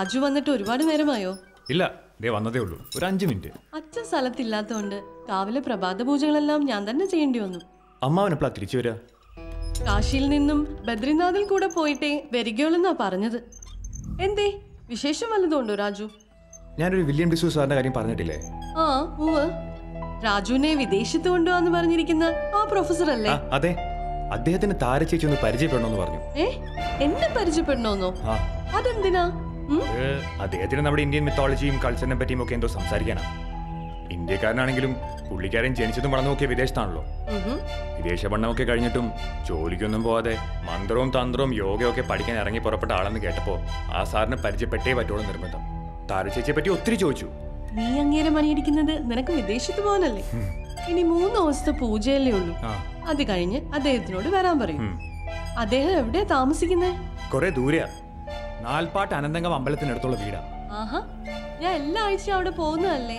രാജു വന്നിട്ട് ഒരുപാട് നേരമായോ? ഇല്ല, വന്നതേ ഉള്ളൂ. ഒരു 5 മിനിറ്റ്. അച്ഛൻ സ്ഥലത്തില്ലാത്തോണ്ട് രാവിലെ പ്രഭാത പൂജകളെല്ലാം ഞാൻ തന്നെ ചെയ്യേണ്ടി വന്നു. അമ്മാവനെപ്പോഴാ തിരിച്ചു വരിക? കാശിയിൽ നിന്നും ബദ്രിനാഥിൽ കൂടെ പോയിട്ടേ വരികയുള്ളെന്നാ പറഞ്ഞത്. എന്തേ, വിശേഷം വല്ലതുണ്ടോ രാജു? ഞാനൊരു വില്യം ഡിസൂസ് സാറിന്റെ കാര്യം പറഞ്ഞിട്ടില്ലേ? ആ, രാജുവിനെ വിദേശത്ത് കൊണ്ടുപോവാന്ന് പറഞ്ഞിരിക്കുന്ന ആ പ്രൊഫസർ അല്ലേ? അതെ, അദ്ദേഹത്തിന് താരചേച്ചി ഒന്ന് പരിചയപ്പെടണമെന്ന് പറഞ്ഞു. എന്നെ പരിചയപ്പെടണമെന്നോ? അതെന്തിനാ? അദ്ദേഹത്തിന് നമ്മുടെ ഇന്ത്യൻ മിത്തോളജിയും കൾച്ചറിനെ പറ്റിയും ഒക്കെ എന്തോ സംസാരിക്കാനാ. ഇന്ത്യക്കാരനാണെങ്കിലും പുള്ളിക്കാരൻ ജനിച്ചതും വളർന്നൊക്കെ വിദേശത്താണല്ലോ. വിദേശ പഠനമൊക്കെ കഴിഞ്ഞിട്ടും ജോലിക്കൊന്നും പോവാതെ മന്ത്രവും തന്ത്രവും യോഗയൊക്കെ പഠിക്കാൻ ഇറങ്ങി പുറപ്പെട്ട ആളെന്ന് കേട്ടപ്പോ ആ സാറിനെ പരിചയപ്പെട്ടേ പറ്റുള്ളൂ നിർബന്ധം. താരചേച്ചിയെ പറ്റി ഒത്തിരി ചോദിച്ചു. നീ അങ്ങേരെ മണിയടിക്കുന്നത് നിനക്ക് വിദേശത്ത് പോകാനല്ലേ? ഇനി 3 ദിവസത്തെ പൂജയല്ലേ ഉള്ളൂ. അത് കഴിഞ്ഞ് അദ്ദേഹത്തിനോട് വരാൻ പറയും. അദ്ദേഹം എവിടെയാ താമസിക്കുന്നേ? കൊറേ ദൂരെയാ. നാൽപ്പാട്ട് അനന്തങ്കം അമ്പലത്തിനടുത്തുള്ള വീടാ. ആഹാ, ഞാൻ എല്ലാ ആഴ്ചയും അവിടെ പോകുന്നതല്ലേ.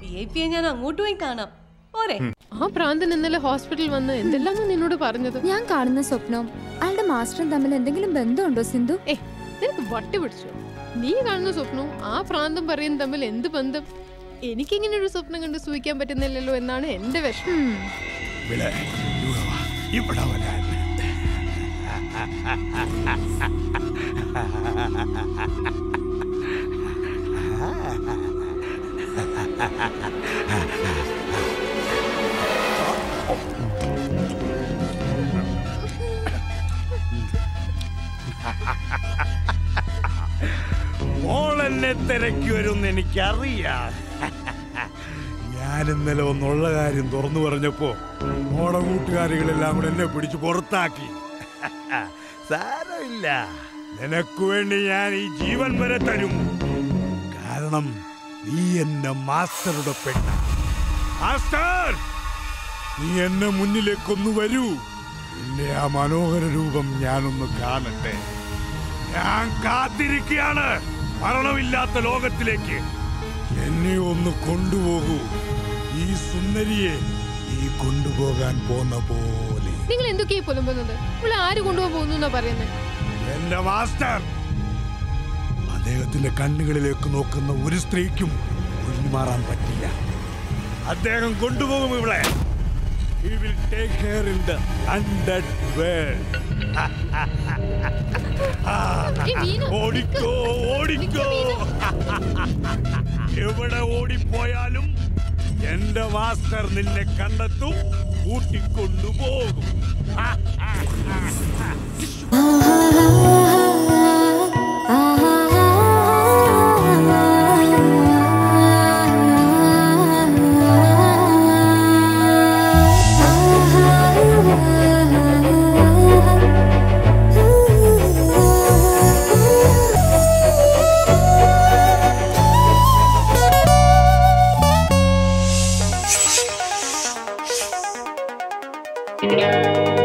VIP ഞാൻ അങ്ങോട്ട് പോയി കാണാം. പോരെ? ആ പ്രാന്തൻ ഇന്നലെ ഹോസ്പിറ്റലിൽ വന്ന് എന്തെല്ലാമോ നിന്നോട് പറഞ്ഞത്. ഞാൻ കാണുന്ന സ്വപ്നവും അയാളുടെ മാസ്റ്ററും തമ്മിൽ എന്തെങ്കിലും ബന്ധമുണ്ടോ സിന്ധു? നിനക്ക് വട്ടി പിടിച്ചു. നീ കാണുന്ന സ്വപ്നവും ആ പ്രാന്തം പറയുന്ന തമ്മിൽ എന്ത് ബന്ധം? എനിക്കിങ്ങനെ ഒരു സ്വപ്നം കണ്ട് സൂഹിക്കാൻ പറ്റുന്നില്ലല്ലോ എന്നാണ് എന്റെ വിഷമം. മോളെന്നെ തിരക്കി വരുമെന്ന് എനിക്കറിയാം. ഞാൻ ഇന്നലെ ഒന്നുള്ള കാര്യം തുറന്നു പറഞ്ഞപ്പോ മോളെ കൂട്ടുകാരികളെല്ലാം കൂടെ എന്നെ പിടിച്ച് പുറത്താക്കി. സാരമില്ല, നിനക്ക് വേണ്ടി ഞാൻ ഈ ജീവൻ വരെ തരും. കാരണം നീ എന്റെ മാസ്റ്ററുടെ പെണ്ണ. മാസ്റ്റർ, നീ എന്നെ മുന്നിലേക്കൊന്നു വരൂ. എന്റെ ആ മനോഹര രൂപം ഞാനൊന്ന് കാണട്ടെ. ഞാൻ കാത്തിരിക്കുകയാണ് മരണമില്ലാത്ത ലോകത്തിലേക്ക്. എന്നെ ഒന്ന് കൊണ്ടുപോകൂ. ഈ സുന്ദരിയെ നീ കൊണ്ടുപോകാൻ പോന്ന പോലെ. നിങ്ങൾ എന്തൊക്കെയാ പുലമ്പുന്നത്? ഇവിടെ ആര് കൊണ്ടുപോകാൻ പോകുന്നു പറയുന്നത്? എന്റെ മാസ്റ്റർ, അദ്ദേഹത്തിന്റെ കണ്ണുകളിലേക്ക് നോക്കുന്ന ഒരു സ്ത്രീക്കും ഒഴിഞ്ഞു മാറാൻ പറ്റില്ല. അദ്ദേഹം കൊണ്ടുപോകും ഇവിടെ. He will take her in the undead world. ഓടിക്കോ, ഓടിക്കോ. എവിടെ ഓടിപ്പോയാലും എന്റെ മാസ്റ്റർ നിന്നെ കണ്ടെത്തും, കൂട്ടിക്കൊണ്ടുപോകും. Yeah.